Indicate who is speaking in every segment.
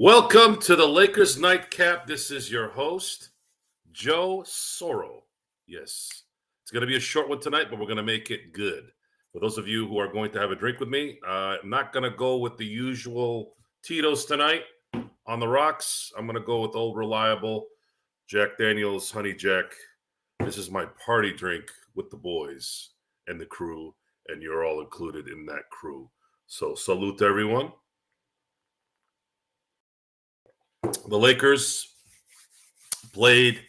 Speaker 1: Welcome to the Lakers Nightcap. This is your host, Joe Soro. Yes, it's going to be a short one tonight, but we're going to make it good. For those of you who are going to have a drink with me, I'm not going to go with the usual Tito's tonight on the rocks. I'm going to go with old reliable Jack Daniel's Honey Jack. This is my party drink with the boys and the crew, and you're all included in that crew. So salute everyone. The Lakers played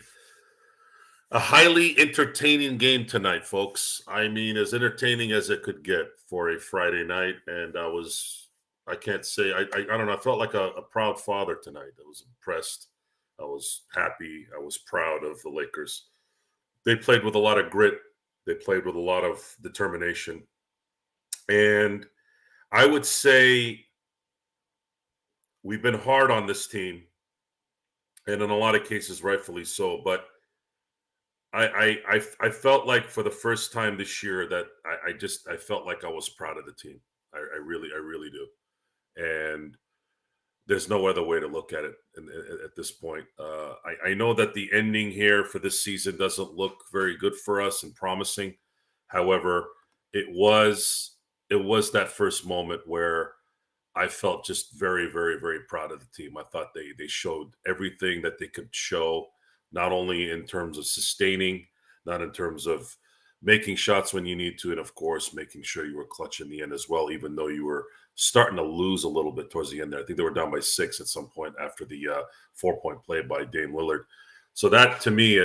Speaker 1: a highly entertaining game tonight, folks. I mean, as entertaining as it could get for a Friday night. And I can't say, I don't know, I felt like a proud father tonight. I was impressed. I was happy. I was proud of the Lakers. They played with a lot of grit. They played with a lot of determination. And I would say we've been hard on this team, and in a lot of cases, rightfully so. But I felt like for the first time this year that I felt like I was proud of the team. I really do. And there's no other way to look at it at this point. I know that the ending here for this season doesn't look very good for us and promising. However, it was that first moment where I felt just very, very, very proud of the team. I thought they showed everything that they could show, not only in terms of sustaining, not in terms of making shots when you need to, and of course, making sure you were clutch in the end as well, even though you were starting to lose a little bit towards the end there. I think they were down by 6 at some point after the 4-point play by Dame Lillard. So that, to me,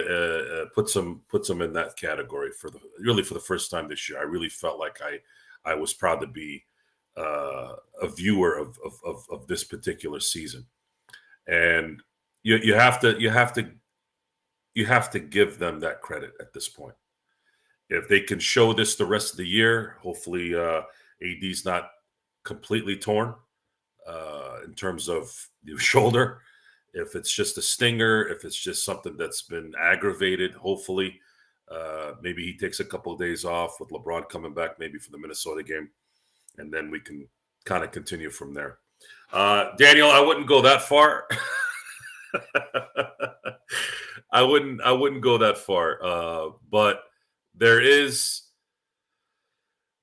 Speaker 1: puts them in that category for the first time this year. I really felt like I was proud to be a viewer of this particular season, and you have to give them that credit at this point. If they can show this the rest of the year, hopefully AD's not completely torn in terms of the shoulder. If it's just a stinger, if it's just something that's been aggravated, hopefully maybe he takes a couple of days off with LeBron coming back, maybe for the Minnesota game. And then we can kind of continue from there. Daniel, I wouldn't go that far. I wouldn't go that far. But there is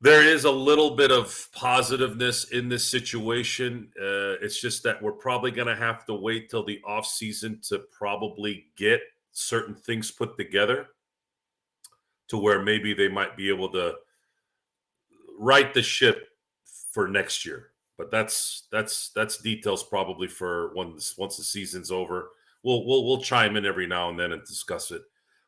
Speaker 1: a little bit of positiveness in this situation. It's just that we're probably going to have to wait till the offseason to probably get certain things put together to where maybe they might be able to right the ship for next year. But that's details probably for once the season's over. We'll chime in every now and then and discuss it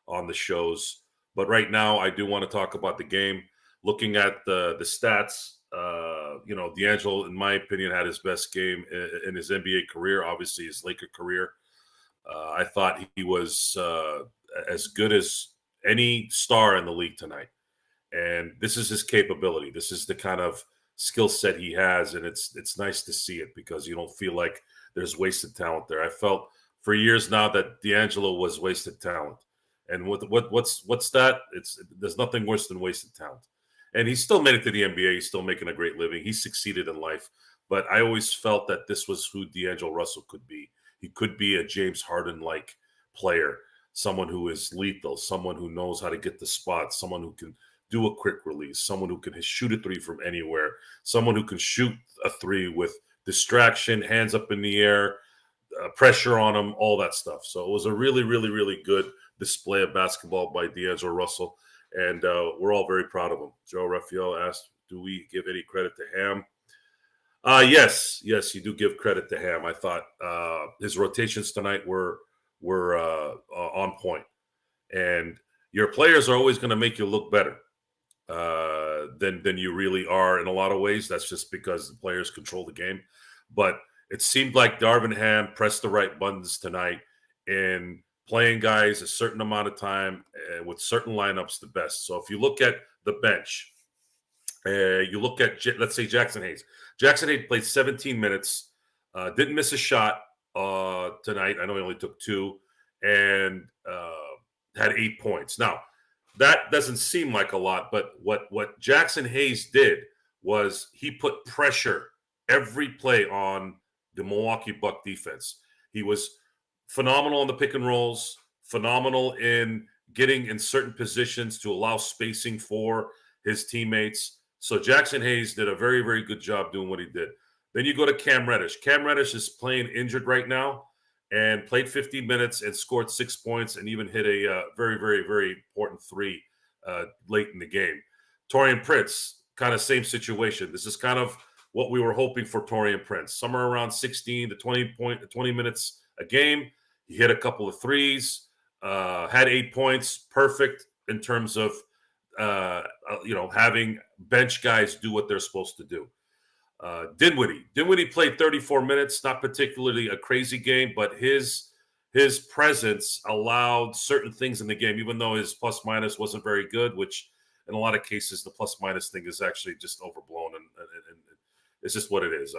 Speaker 1: on the shows. But right now, I do want to talk about the game. Looking at the stats, D'Angelo, in my opinion, had his best game in his NBA career. Obviously, his Laker career. I thought he was as good as any star in the league tonight. And this is his capability. This is the kind of skill set he has, and it's nice to see it because you don't feel like there's wasted talent there. I felt for years now that D'Angelo was wasted talent, and what's that? There's nothing worse than wasted talent. And he still made it to the NBA. He's still making a great living. He succeeded in life, but I always felt that this was who D'Angelo Russell could be. He could be a James Harden-like player, someone who is lethal, someone who knows how to get the spots, someone who can do a quick release, someone who can shoot a three from anywhere, someone who can shoot a three with distraction, hands up in the air, pressure on him, all that stuff. So it was a really, really, really good display of basketball by D'Angelo Russell, and we're all very proud of him. Joe Raphael asked, do we give any credit to Ham? Yes, you do give credit to Ham. I thought his rotations tonight were on point. And your players are always going to make you look better than you really are in a lot of ways. That's just because the players control the game. But it seemed like Darvin Ham pressed the right buttons tonight in playing guys a certain amount of time with certain lineups the best. So if you look at the bench, you look at, let's say, Jackson Hayes. Jackson Hayes played 17 minutes, didn't miss a shot tonight. I know he only took 2, and had 8 points. Now, that doesn't seem like a lot, but what Jackson Hayes did was he put pressure every play on the Milwaukee Buck defense. He was phenomenal in the pick and rolls, phenomenal in getting in certain positions to allow spacing for his teammates. So Jackson Hayes did a very, very good job doing what he did. Then you go to Cam Reddish. Cam Reddish is playing injured right now and played 15 minutes and scored 6 points and even hit a very, very, very important three late in the game. Taurean Prince, kind of same situation. This is kind of what we were hoping for Taurean Prince. Somewhere around 16 to 20 minutes a game. He hit a couple of threes, had 8 points, perfect in terms of having bench guys do what they're supposed to do. Dinwiddie played 34 minutes, not particularly a crazy game, but his presence allowed certain things in the game, even though his plus minus wasn't very good, which in a lot of cases the plus minus thing is actually just overblown, and it's just what it is.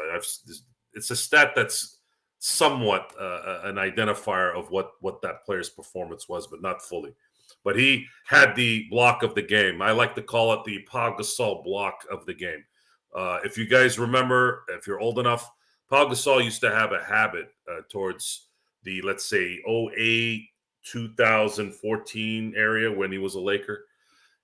Speaker 1: It's a stat that's somewhat an identifier of what that player's performance was, but not fully. But he had the block of the game. I like to call it the Pau Gasol block of the game. If you guys remember, if you're old enough, Pau Gasol used to have a habit towards the, let's say, 08, 2014 area when he was a Laker.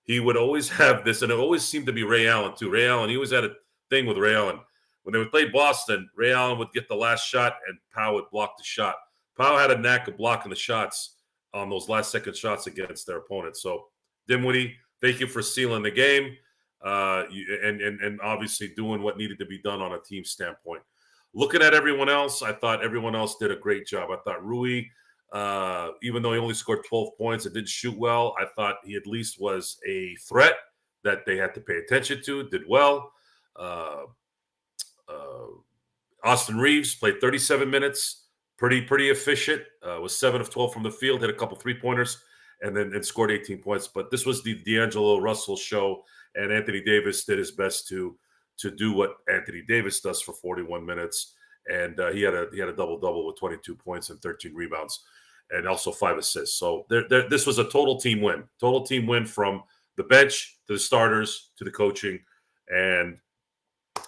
Speaker 1: He would always have this, and it always seemed to be Ray Allen, too. Ray Allen, he always had a thing with Ray Allen. When they would play Boston, Ray Allen would get the last shot, and Pau would block the shot. Pau had a knack of blocking the shots on those last-second shots against their opponents. So, Dinwiddie, thank you for sealing the game. And obviously doing what needed to be done on a team standpoint. Looking at everyone else, I thought everyone else did a great job. I thought Rui, even though he only scored 12 points and didn't shoot well, I thought he at least was a threat that they had to pay attention to, did well. Austin Reeves played 37 minutes, pretty efficient, was 7 of 12 from the field, hit a couple three-pointers, and scored 18 points. But this was the D'Angelo Russell show, and Anthony Davis did his best to do what Anthony Davis does for 41 minutes, and he had a double-double with 22 points and 13 rebounds, and also 5 assists. So this was a total team win from the bench to the starters to the coaching, and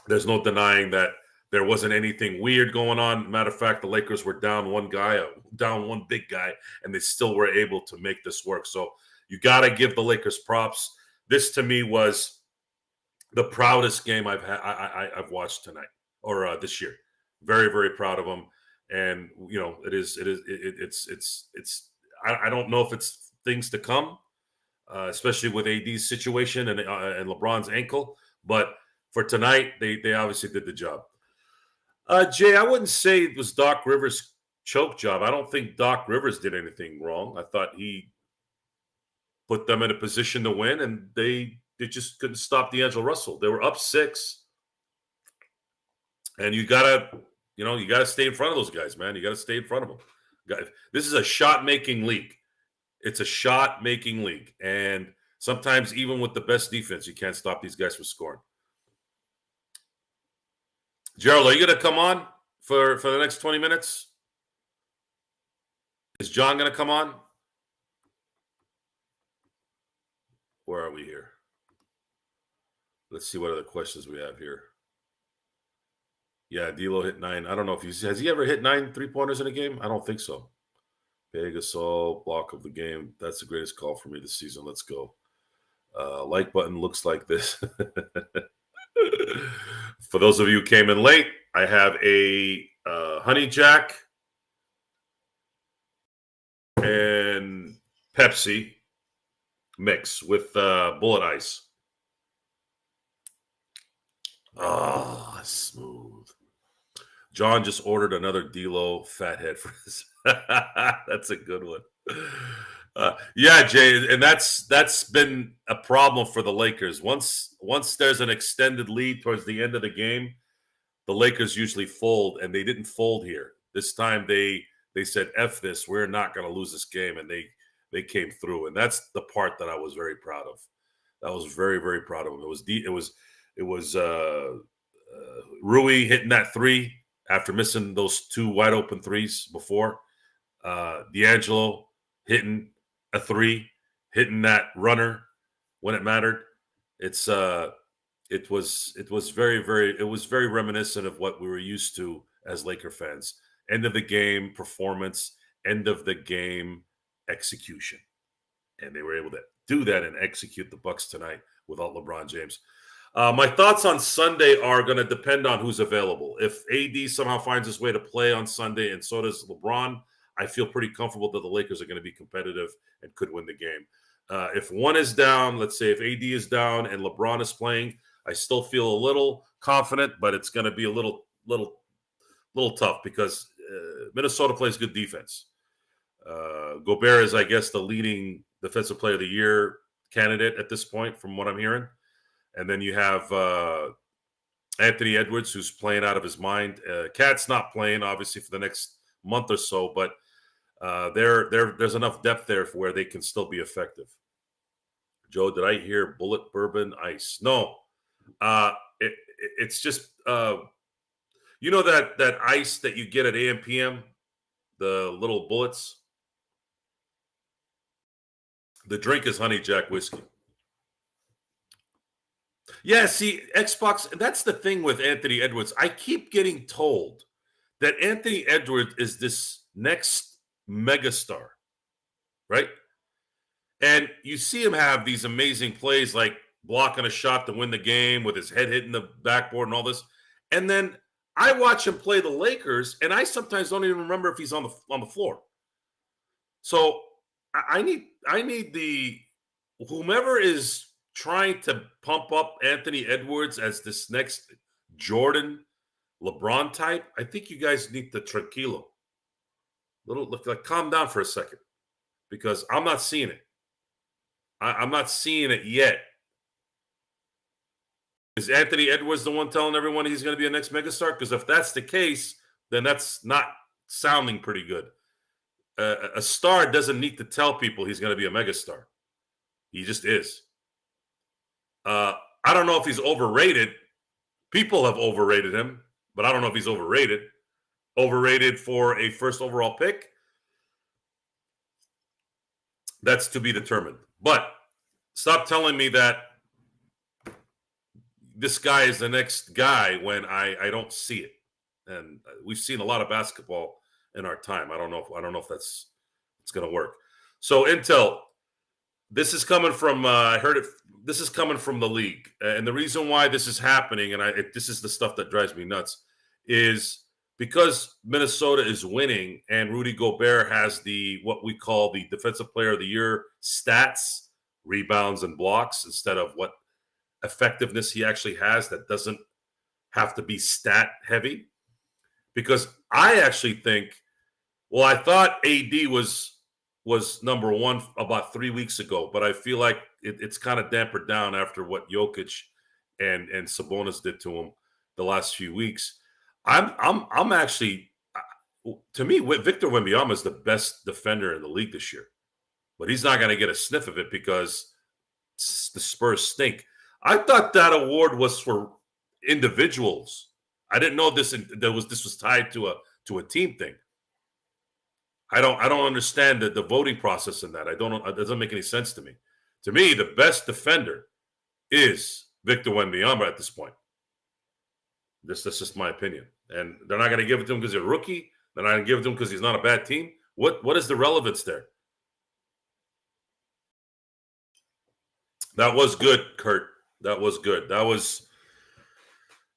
Speaker 1: there's no denying that there wasn't anything weird going on. Matter of fact, the Lakers were down one big guy, and they still were able to make this work. So you got to give the Lakers props. This to me was the proudest game I've watched tonight or this year. Very, very proud of them. And it's. I don't know if it's things to come, especially with AD's situation and LeBron's ankle. But for tonight, they obviously did the job. Jay, I wouldn't say it was Doc Rivers' choke job. I don't think Doc Rivers did anything wrong. I thought he put them in a position to win, and they just couldn't stop D'Angelo Russell. They were up 6, and you gotta stay in front of those guys, man. You gotta stay in front of them. This is a shot-making league. It's a shot-making league, and sometimes even with the best defense, you can't stop these guys from scoring. Gerald, are you going to come on for the next 20 minutes? Is John going to come on? Where are we here? Let's see what other questions we have here. Yeah, D'Lo hit 9. I don't know if has he ever hit 9 3-pointers in a game? I don't think so. Gasol, block of the game. That's the greatest call for me this season. Let's go. Like button looks like this. For those of you who came in late, I have a Honey Jack and Pepsi mix with bullet ice. Ah, smooth. John just ordered another D'Lo fathead for this. That's a good one. Yeah, Jay, and that's been a problem for the Lakers. Once there's an extended lead towards the end of the game, the Lakers usually fold, and they didn't fold here. This time they said, "F this, we're not going to lose this game," and they came through, and that's the part that I was very proud of. I was very, very proud of them. It was Rui hitting that 3 after missing those 2 wide open threes before. D'Angelo hitting a 3, hitting that runner when it mattered. It was very, very reminiscent of what we were used to as Laker fans. End of the game performance, end of the game execution. And they were able to do that and execute the Bucks tonight without LeBron James. My thoughts on Sunday are going to depend on who's available. If AD somehow finds his way to play on Sunday and so does LeBron, I feel pretty comfortable that the Lakers are going to be competitive and could win the game. If one is down, let's say if AD is down and LeBron is playing, I still feel a little confident, but it's going to be a little tough because Minnesota plays good defense. Gobert is, I guess, the leading defensive player of the year candidate at this point, from what I'm hearing. And then you have Anthony Edwards, who's playing out of his mind. Cat's not playing, obviously, for the next month or so, but there's enough depth there for where they can still be effective. Joe, did I hear bullet bourbon ice? No. It's just, you know that ice that you get at AMPM, the little bullets? The drink is Honey Jack whiskey. Yeah, see, Xbox, that's the thing with Anthony Edwards. I keep getting told that Anthony Edwards is this next megastar, right? And you see him have these amazing plays like blocking a shot to win the game with his head hitting the backboard and all this. And then I watch him play the Lakers, and I sometimes don't even remember if he's on the floor. So I need the whomever is trying to pump up Anthony Edwards as this next Jordan, LeBron type. I think you guys need to tranquilo. Like calm down for a second, because I'm not seeing it. I'm not seeing it yet. Is Anthony Edwards the one telling everyone he's going to be a next megastar? Because if that's the case, then that's not sounding pretty good. A star doesn't need to tell people he's going to be a megastar. He just is. I don't know if he's overrated. People have overrated him, but I don't know if he's overrated. Overrated for a first overall pick? That's to be determined. But stop telling me that this guy is the next guy when I don't see it. And we've seen a lot of basketball in our time. I don't know if it's going to work. So Intel, this is coming from I heard it. This is coming from the league, and the reason why this is happening, and this is the stuff that drives me nuts, is because Minnesota is winning, and Rudy Gobert has what we call the Defensive Player of the Year stats, rebounds and blocks, instead of what effectiveness he actually has that doesn't have to be stat heavy. Because I actually think, well, I thought AD was number one about 3 weeks ago, but I feel like it's kind of dampered down after what Jokic and Sabonis did to him the last few weeks. I'm actually, to me, Victor Wembanyama is the best defender in the league this year, but he's not going to get a sniff of it because the Spurs stink. I thought that award was for individuals. I didn't know this was tied to a team thing. I don't understand the voting process in that. It doesn't make any sense to me. To me, the best defender is Victor Wembanyama at this point. That's just my opinion. And they're not going to give it to him because he's a rookie. They're not going to give it to him because he's not a bad team. What is the relevance there? That was good, Kurt. That was good. That was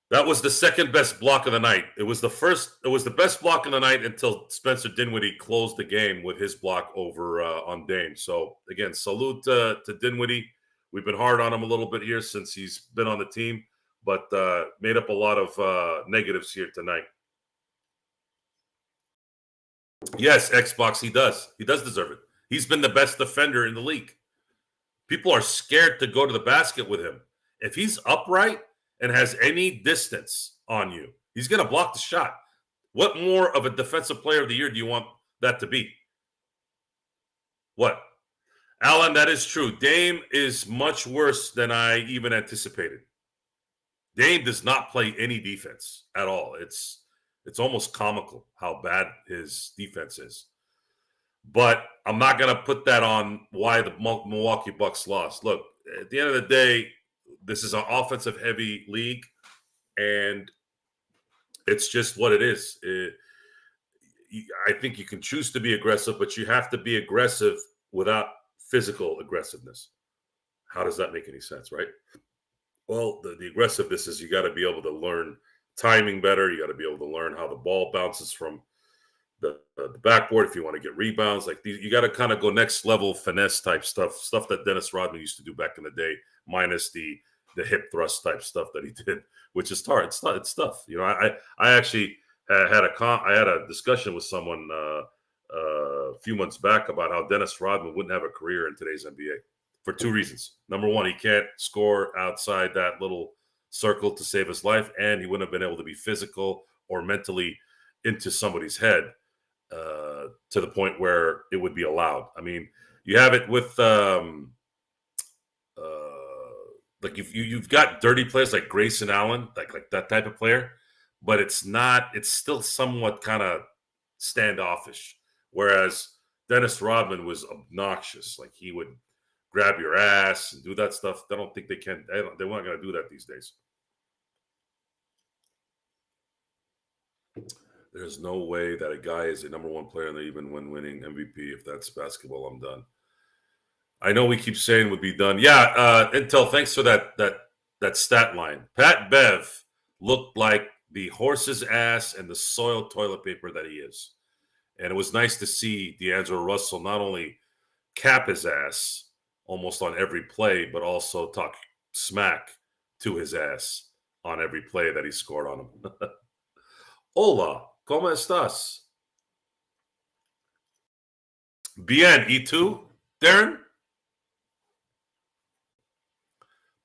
Speaker 1: the second best block of the night. It was the best block of the night until Spencer Dinwiddie closed the game with his block over on Dame. So again, salute to Dinwiddie. We've been hard on him a little bit here since he's been on the team, but made up a lot of negatives here tonight. Yes, Xbox, he does. He does deserve it. He's been the best defender in the league. People are scared to go to the basket with him. If he's upright and has any distance on you, he's going to block the shot. What more of a defensive player of the year do you want that to be? What? Alan, that is true. Dame is much worse than I even anticipated. Dame does not play any defense at all. It's almost comical how bad his defense is. But I'm not going to put that on why the Milwaukee Bucks lost. Look, at the end of the day, this is an offensive-heavy league, and It's just what it is. I think you can choose to be aggressive, but you have to be aggressive without physical aggressiveness. How does that make any sense, right? Well, the aggressiveness is you got to be able to learn timing better. You got to be able to learn how the ball bounces from the backboard if you want to get rebounds. Like you got to kind of go next level finesse type stuff that Dennis Rodman used to do back in the day, minus the hip thrust type stuff that he did, which is hard. It's tough. You know, I actually I had a discussion with someone a few months back about how Dennis Rodman wouldn't have a career in today's NBA for two reasons. Number one, he can't score outside that little circle to save his life, and he wouldn't have been able to be physical or mentally into somebody's head to the point where it would be allowed. I mean, you have it with like you've got dirty players like Grayson Allen, like that type of player, but it's not. It's still somewhat kind of standoffish. Whereas Dennis Rodman was obnoxious. Like he would grab your ass and do that stuff. I don't think they can. They're not going to do that these days. There's no way that a guy is a number one player and they even win winning MVP. If that's basketball, I'm done. I know we keep saying would be done. Yeah, Intel, thanks for that stat line. Pat Bev looked like the horse's ass and the soiled toilet paper that he is. And it was nice to see D'Angelo Russell not only cap his ass almost on every play, but also talk smack to his ass on every play that he scored on him. Hola, ¿cómo estás? Bien, ¿y tú, Darren?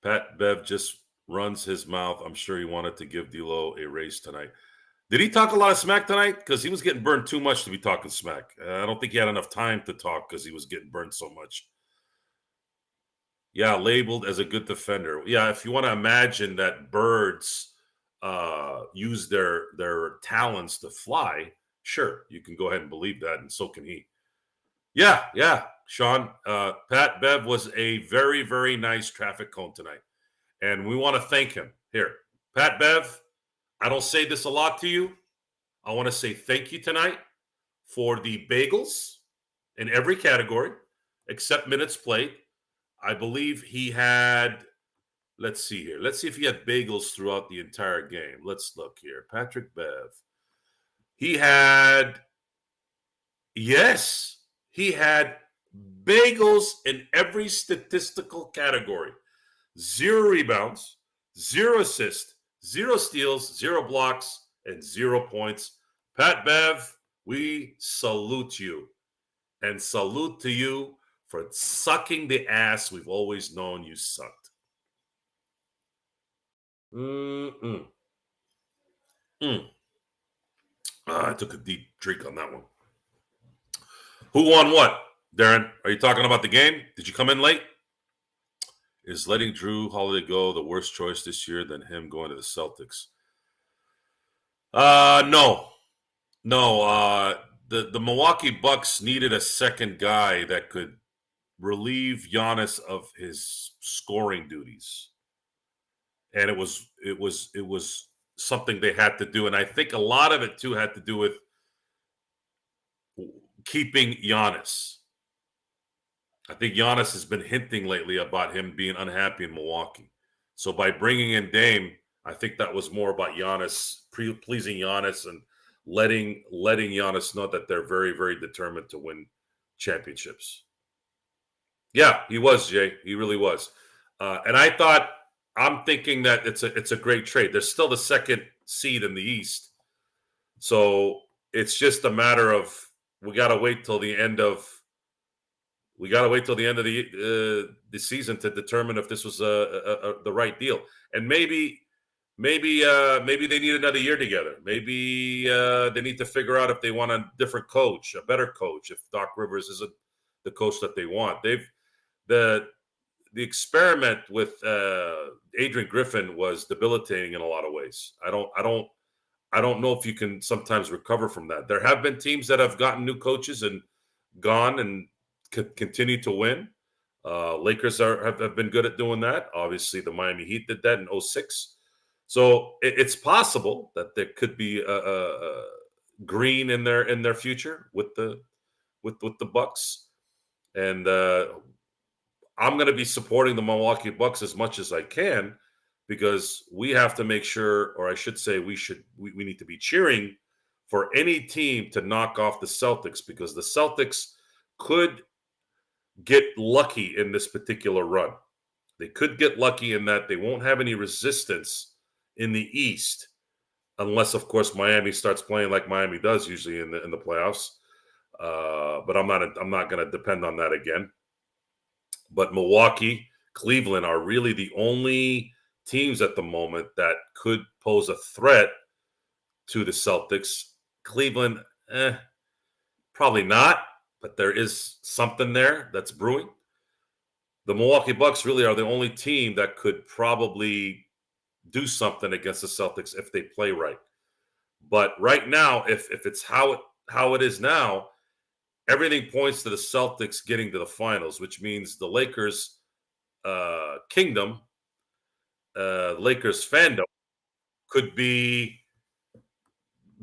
Speaker 1: Pat Bev just runs his mouth. I'm sure he wanted to give D'Lo a raise tonight. Did he talk a lot of smack tonight? Because he was getting burned too much to be talking smack. I don't think he had enough time to talk because he was getting burned so much. Yeah, labeled as a good defender. Yeah, if you want to imagine that birds use their talons to fly, sure, you can go ahead and believe that, and so can he. Yeah, Sean. Pat Bev was a very, very nice traffic cone tonight, and we want to thank him. Here, Pat Bev, I don't say this a lot to you. I want to say thank you tonight for the bagels in every category except minutes played. I believe he had, let's see here. Let's see if he had bagels throughout the entire game. Let's look here. Patrick Bev. He had, yes, he had bagels in every statistical category. 0 rebounds, 0 assists, 0 steals, 0 blocks, and 0 points. Pat Bev, we salute you. And salute to you for sucking the ass we've always known you sucked. I took a deep drink on that one. Who won what, Darren? Are you talking about the game? Did you come in late? Is letting Drew Holiday go the worst choice this year than him going to the Celtics? No. The Milwaukee Bucks needed a second guy that could relieve Giannis of his scoring duties, and it was something they had to do. And I think a lot of it too had to do with keeping Giannis. I think Giannis has been hinting lately about him being unhappy in Milwaukee. So by bringing in Dame, I think that was more about Giannis, pleasing Giannis and letting Giannis know that they're very, very determined to win championships. Yeah, he was, Jay. He really was. And I'm thinking that it's a great trade. There's still the second seed in the East. So it's just a matter of we got to wait till the end of the season to determine if this was the right deal. And maybe they need another year together. Maybe they need to figure out if they want a different coach, a better coach. If Doc Rivers isn't the coach that they want, the experiment with Adrian Griffin was debilitating in a lot of ways. I don't know if you can sometimes recover from that. There have been teams that have gotten new coaches and gone and continue to win. Lakers have been good at doing that. Obviously, the Miami Heat did that in 2006. So it's possible that there could be a green in their future with the Bucks, and I'm going to be supporting the Milwaukee Bucks as much as I can because we have to make sure, or I should say, we need to be cheering for any team to knock off the Celtics because the Celtics could get lucky in this particular run. They could get lucky in that they won't have any resistance in the East, unless, of course, Miami starts playing like Miami does usually in the playoffs. But I'm not going to depend on that again. But Milwaukee, Cleveland are really the only teams at the moment that could pose a threat to the Celtics. Cleveland, probably not, but there is something there that's brewing. The Milwaukee Bucks really are the only team that could probably do something against the Celtics if they play right. But right now, if it's how it is now, everything points to the Celtics getting to the finals, which means the Lakers kingdom, Lakers fandom could be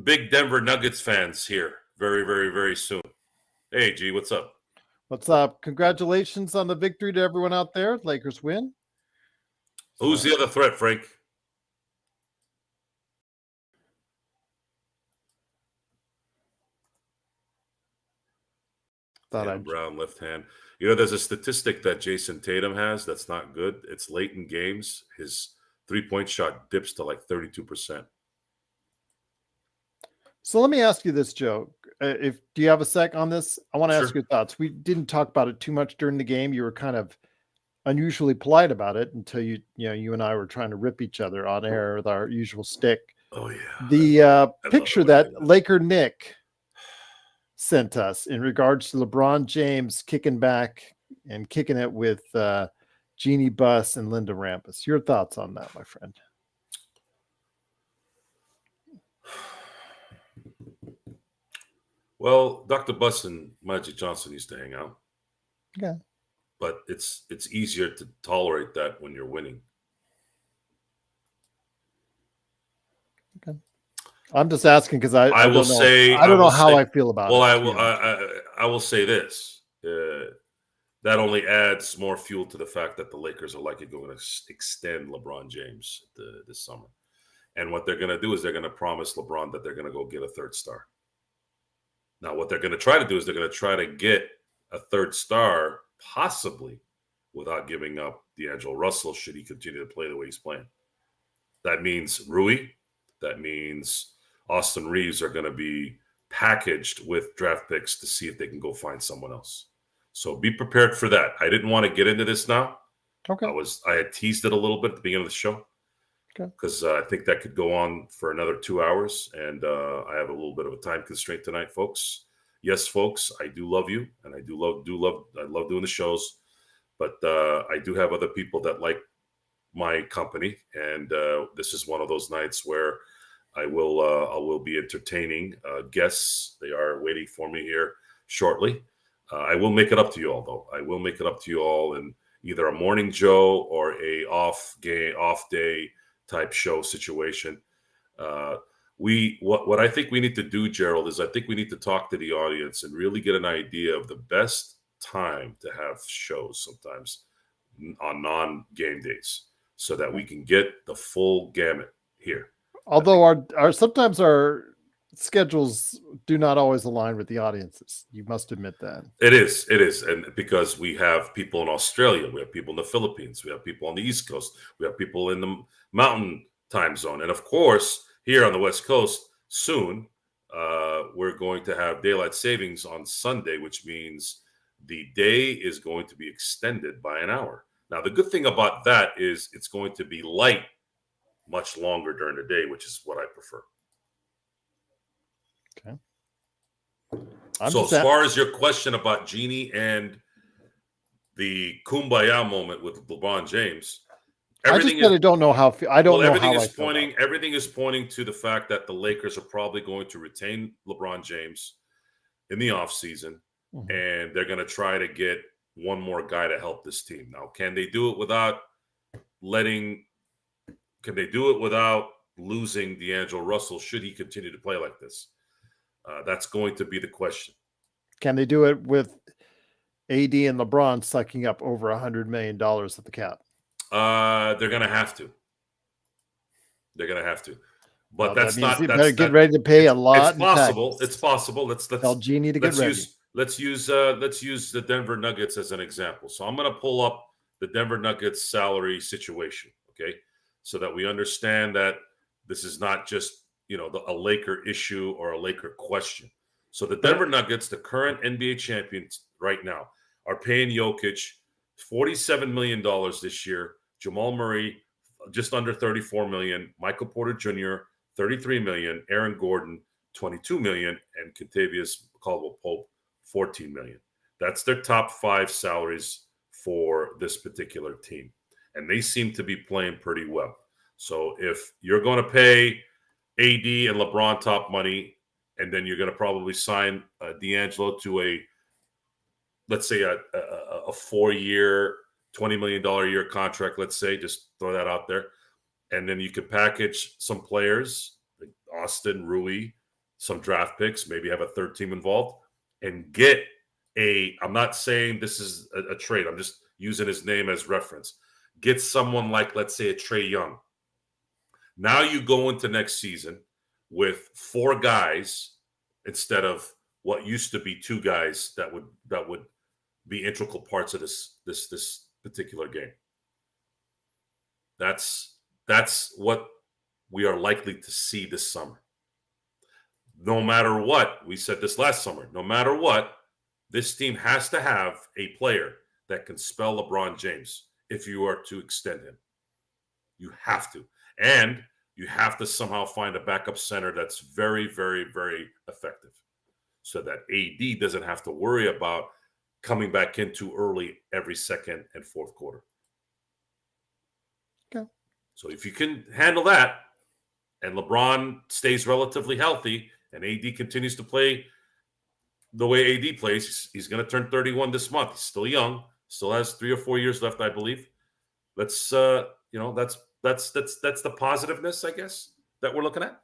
Speaker 1: big Denver Nuggets fans here very, very, very soon. Hey, G, what's up?
Speaker 2: What's up? Congratulations on the victory to everyone out there. Lakers win.
Speaker 1: Who's the other threat, Frank? Brown left hand. There's a statistic that Jason Tatum has that's not good. It's late in games. His three-point shot dips to like 32%.
Speaker 2: So let me ask you this, Joe. Do you have a sec on this? I want to
Speaker 1: Sure.
Speaker 2: ask your thoughts. We didn't talk about it too much during the game. You were kind of unusually polite about it until you and I were trying to rip each other on air with our usual stick.
Speaker 1: Oh yeah.
Speaker 2: The picture that Laker Nick sent us in regards to LeBron James kicking back and kicking it with Jeannie Buss and Linda Rampus. Your thoughts on that, my friend?
Speaker 1: Well, Dr. Buss and Magic Johnson used to hang out.
Speaker 2: Okay.
Speaker 1: But it's easier to tolerate that when you're winning.
Speaker 2: Okay. I'm just asking because I
Speaker 1: will say
Speaker 2: I don't know how I feel about it.
Speaker 1: Well, I will say this. That only adds more fuel to the fact that the Lakers are likely going to extend LeBron James this summer. And what they're going to do is they're going to promise LeBron that they're going to go get a third star. Now, what they're going to try to do is they're going to try to get a third star, possibly without giving up D'Angelo Russell should he continue to play the way he's playing. That means Rui. That means Austin Reeves are going to be packaged with draft picks to see if they can go find someone else. So be prepared for that. I didn't want to get into this now.
Speaker 2: Okay.
Speaker 1: I had teased it a little bit at the beginning of the show. Okay. Because I think that could go on for another 2 hours, and I have a little bit of a time constraint tonight, folks. Yes, folks, I do love you, and I love doing the shows, but I do have other people that like my company, and this is one of those nights where I will be entertaining guests. They are waiting for me here shortly. I will make it up to you all, though. I will make it up to you all in either a morning Joe or a off day type show situation. What I think we need to do, Gerald, is I think we need to talk to the audience and really get an idea of the best time to have shows sometimes on non-game days so that we can get the full gamut here.
Speaker 2: Although our sometimes our schedules do not always align with the audiences. You must admit that.
Speaker 1: It is. And because we have people in Australia, we have people in the Philippines, we have people on the East Coast, we have people in the Mountain Time Zone. And of course, here on the West Coast, soon, we're going to have daylight savings on Sunday, which means the day is going to be extended by an hour. Now, the good thing about that is it's going to be light much longer during the day, which is what I prefer.
Speaker 2: Okay.
Speaker 1: So as far as your question about Jeannie and the Kumbaya moment with LeBron James, everything is pointing to the fact that the Lakers are probably going to retain LeBron James in the offseason, and they're going to try to get one more guy to help this team. Now, can they do it without letting Can they do it without losing D'Angelo Russell? Should he continue to play like this? That's going to be the question.
Speaker 2: Can they do it with AD and LeBron sucking up over $100 million at the cap?
Speaker 1: They're going to have to. They're going to have to. But
Speaker 2: Well,
Speaker 1: that's
Speaker 2: that means
Speaker 1: not.
Speaker 2: you
Speaker 1: That's
Speaker 2: better get ready to pay a lot.
Speaker 1: It's possible.
Speaker 2: In
Speaker 1: it's possible. Let's
Speaker 2: tell Jeannie to get ready.
Speaker 1: Let's use the Denver Nuggets as an example. So I'm going to pull up the Denver Nuggets salary situation, okay, so that we understand that this is not just a Laker issue or a Laker question. So the Denver Nuggets, the current NBA champions right now, are paying Jokic $47 million this year. Jamal Murray just under $34 million. Michael Porter Jr. $33 million. Aaron Gordon $22 million, and Kentavious Caldwell-Pope $14 million. That's their top 5 salaries for this particular team, and they seem to be playing pretty well. So if you're going to pay AD and LeBron top money, and then you're going to probably sign D'Angelo to let's say a 4-year, $20 million a year contract, let's say, just throw that out there. And then you could package some players like Austin, Rui, some draft picks, maybe have a third team involved, and get I'm not saying this is a trade. I'm just using his name as reference. Get someone like, let's say, a Trae Young. Now you go into next season with 4 guys instead of what used to be 2 guys that would be integral parts of this particular game. That's what we are likely to see this summer. No matter what, we said this last summer, no matter what, this team has to have a player that can spell LeBron James if you are to extend him. You have to. And you have to somehow find a backup center that's very, very, very effective so that AD doesn't have to worry about coming back in too early every second and fourth quarter.
Speaker 2: Okay. So
Speaker 1: if you can handle that and LeBron stays relatively healthy and AD continues to play the way AD plays, he's going to turn 31 this month. He's still young, still has 3 or 4 years left, I believe. Let's, that's the positiveness, I guess, that we're looking at.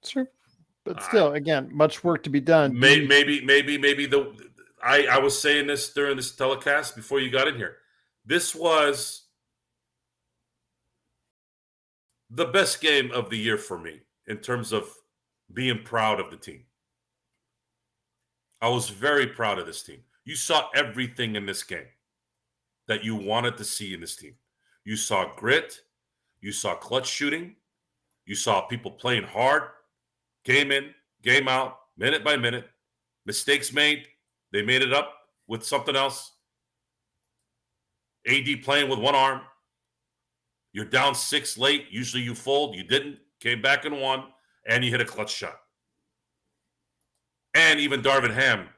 Speaker 2: Sure. But still, again, much work to be done.
Speaker 1: Maybe I was saying this during this telecast before you got in here. This was the best game of the year for me in terms of being proud of the team. I was very proud of this team. You saw everything in this game that you wanted to see in this team. You saw grit. You saw clutch shooting. You saw people playing hard, game in, game out, minute by minute. Mistakes made. They made it up with something else. AD playing with one arm. You're down 6 late. Usually you fold. You didn't. Came back and won. And you hit a clutch shot. And even Darvin Ham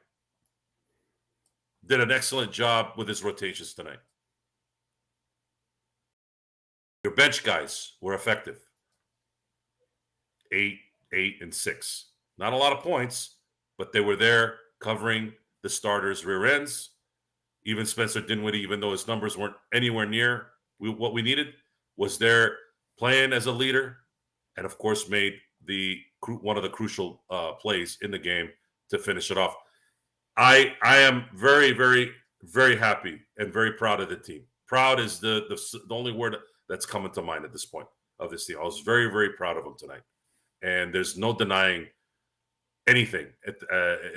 Speaker 1: did an excellent job with his rotations tonight. Your bench guys were effective. 8, 8, and 6. Not a lot of points, but they were there covering the starters' rear ends. Even Spencer Dinwiddie, even though his numbers weren't anywhere near what we needed, was there playing as a leader and, of course, made one of the crucial plays in the game to finish it off. I am very, very, very happy and very proud of the team. Proud is the only word that's coming to mind at this point of this team. I was very, very proud of them tonight. And there's no denying anything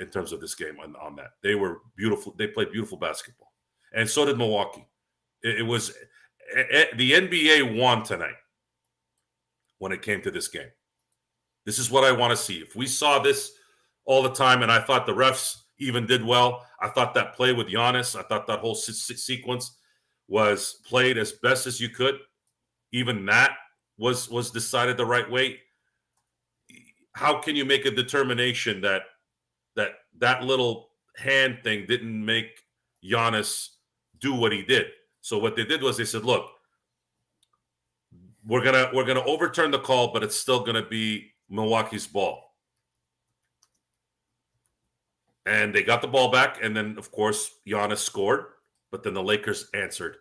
Speaker 1: in terms of this game on that. They were beautiful. They played beautiful basketball. And so did Milwaukee. It was the NBA won tonight when it came to this game. This is what I want to see. If we saw this all the time, and I thought the refs even did well, I thought that play with Giannis, I thought that whole sequence was played as best as you could. Even that was decided the right way. How can you make a determination that little hand thing didn't make Giannis do what he did? So what they did was they said, look, we're gonna overturn the call, but it's still gonna be Milwaukee's ball. And they got the ball back, and then, of course, Giannis scored, but then the Lakers answered.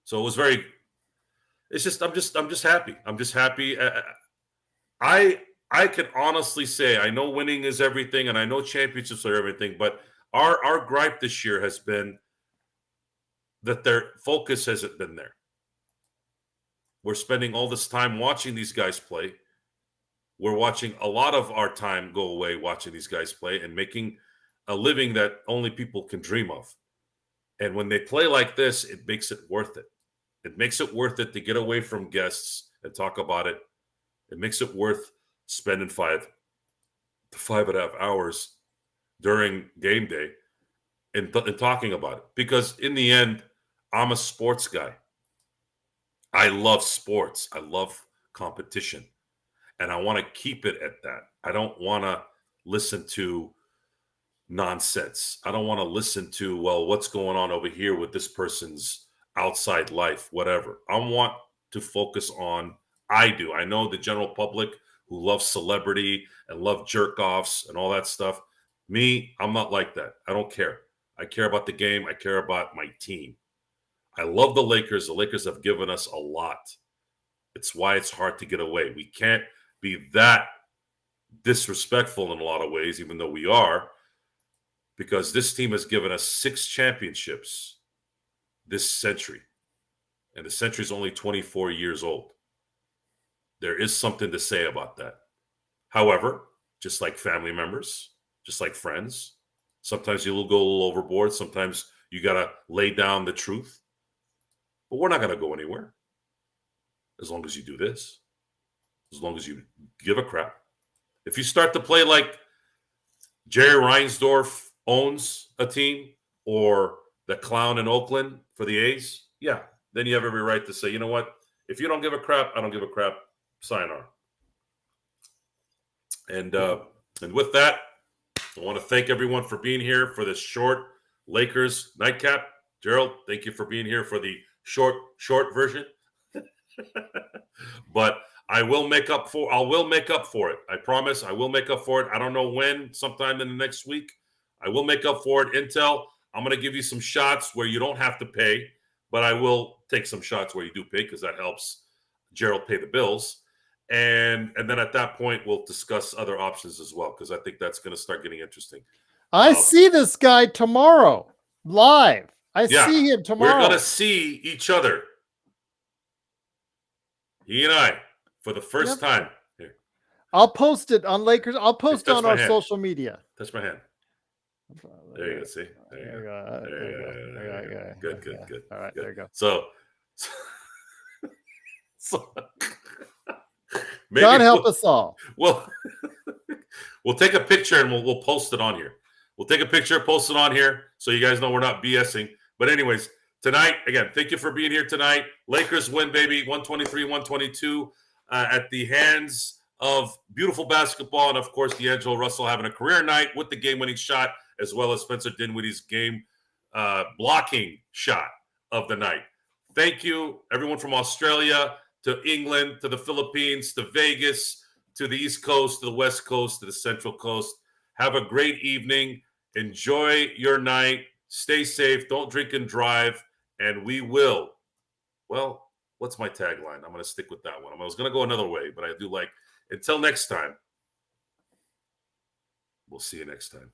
Speaker 1: So it was very It's just I'm just happy. I'm just happy. I can honestly say I know winning is everything, and I know championships are everything, but our gripe this year has been that their focus hasn't been there. We're spending all this time watching these guys play. We're watching a lot of our time go away watching these guys play and making a living that only people can dream of. And when they play like this, it makes it worth it. It makes it worth it to get away from guests and talk about it. It makes it worth spending 5.5 hours during game day and talking about it. Because in the end, I'm a sports guy. I love sports. I love competition. And I want to keep it at that. I don't want to listen to nonsense. I don't want to listen to, well, what's going on over here with this person's outside life, whatever. I want to focus on, I know the general public who love celebrity and love jerk offs and all that stuff. Me, I'm not like that. I don't care. I care about the game. I care about my team. I love the Lakers. The Lakers have given us a lot. It's why it's hard to get away. We can't be that disrespectful in a lot of ways, even though we are, because this team has given us 6 championships this century. And the century is only 24 years old. There is something to say about that. However, just like family members, just like friends, sometimes you'll go a little overboard. Sometimes you got to lay down the truth. But we're not going to go anywhere as long as you do this, as long as you give a crap. If you start to play like Jerry Reinsdorf owns a team or the clown in Oakland for the A's, yeah, then you have every right to say, you know what? If you don't give a crap, I don't give a crap. Sayonara. And with that, I want to thank everyone for being here for this short Lakers nightcap. Gerald, thank you for being here for the short version. But I will make up for it. I promise I will make up for it. I don't know when, sometime in the next week. I will make up for it. Intel, I'm going to give you some shots where you don't have to pay, but I will take some shots where you do pay because that helps Gerald pay the bills. And then at that point, we'll discuss other options as well, because I think that's going to start getting interesting.
Speaker 2: I see this guy tomorrow live. I see him tomorrow.
Speaker 1: We're going to see each other. He and I, for the first time. Here.
Speaker 2: I'll post it on Lakers. I'll post it on our social media.
Speaker 1: Touch my hand. There you go. See? There you go. There you go. Good.
Speaker 2: All right, there you go.
Speaker 1: So maybe
Speaker 2: God help us all.
Speaker 1: Well, we'll take a picture and we'll post it on here. We'll take a picture, post it on here, so you guys know we're not BSing. But anyways, tonight, again, thank you for being here tonight. Lakers win, baby, 123-122 at the hands of beautiful basketball. And, of course, D'Angelo Russell having a career night with the game-winning shot, as well as Spencer Dinwiddie's game blocking shot of the night. Thank you, everyone from Australia to England to the Philippines to Vegas to the East Coast to the West Coast to the Central Coast. Have a great evening. Enjoy your night. Stay safe. Don't drink and drive. And we will. Well, what's my tagline? I'm going to stick with that one. I was going to go another way, but I do like. Until next time. We'll see you next time.